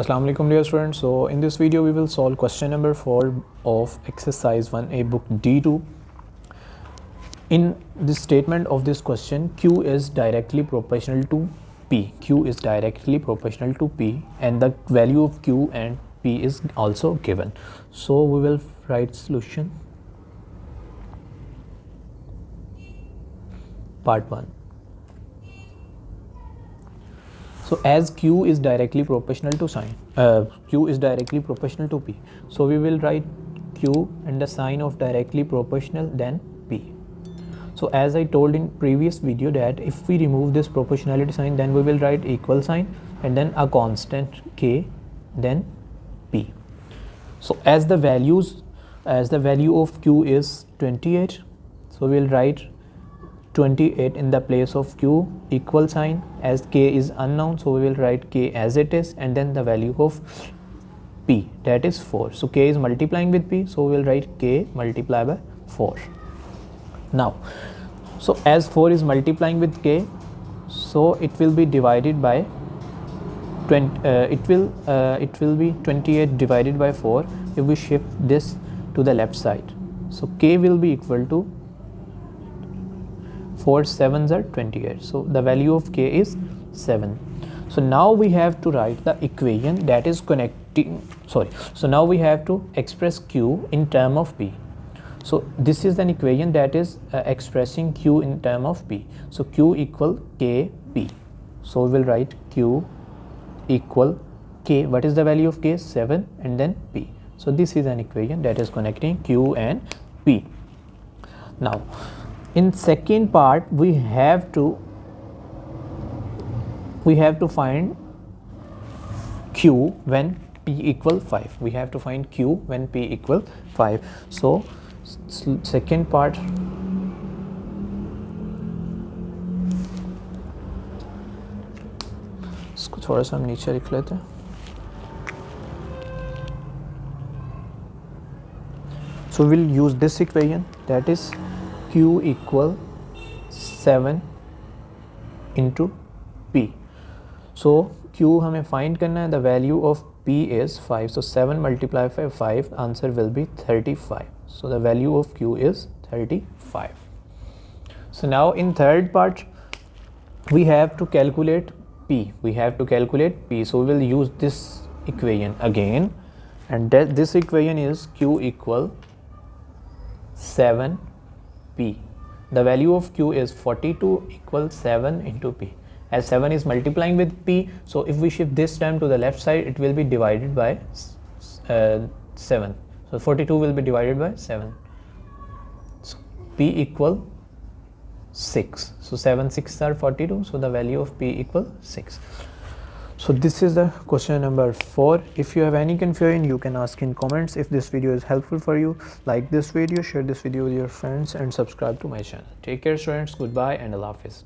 Assalamu alaikum dear students. So in this video we will solve question number 4 of exercise 1a book D2. In this statement of this question, Q is directly proportional to P. Q is directly proportional to P and the value of Q and P is also given. So we will write solution. Part 1. So as Q is directly proportional to Q is directly proportional to P. So we will write Q and the sign of directly proportional then P. So as I told in previous video that if we remove this proportionality sign, then we will write equal sign and then a constant K then P. So as the value of Q is 28, so we will write 28 in the place of Q, equal sign, as K is unknown, so we will write K as it is, and then the value of P, that is 4. So K is multiplying with P, so we will write K multiplied by 4. Now, so as 4 is multiplying with K, so it will be divided by 20, it will be 28 divided by 4 if we shift this to the left side. So K will be equal to 4 7s are 28, so the value of K is 7. So now we have to write the equation that is so now we have to express Q in term of P. So this is an equation that is expressing Q in term of P. So Q equal KP. So we will write Q equal K. What is the value of K? 7 and then P. So this is an equation that is connecting Q and P. Now in second part we have to find Q when P equal 5. We have to find Q when P equal 5. So second part, इसको थोड़ा सा हम नीचे लिख लेते हैं. So we'll use this equation, that is Q equal 7 into P. So Q हमें find करना है, the value of P is 5. So 7 multiplied by 5, answer will be 35. So the value of Q is 35. So now in third part we have to calculate P. So we will use this equation again, and this equation is Q equal 7 P. The value of Q is 42 equals 7 into P. As 7 is multiplying with P, so if we shift this term to the left side, it will be divided by 7. So 42 will be divided by 7. So P equal 6. So 7 6 are 42. So the value of P equal 6. So this is the question number 4. If you have any confusion, you can ask in comments. If this video is helpful for you, like this video, share this video with your friends and subscribe to my channel. Take care students, goodbye and Allah Hafiz.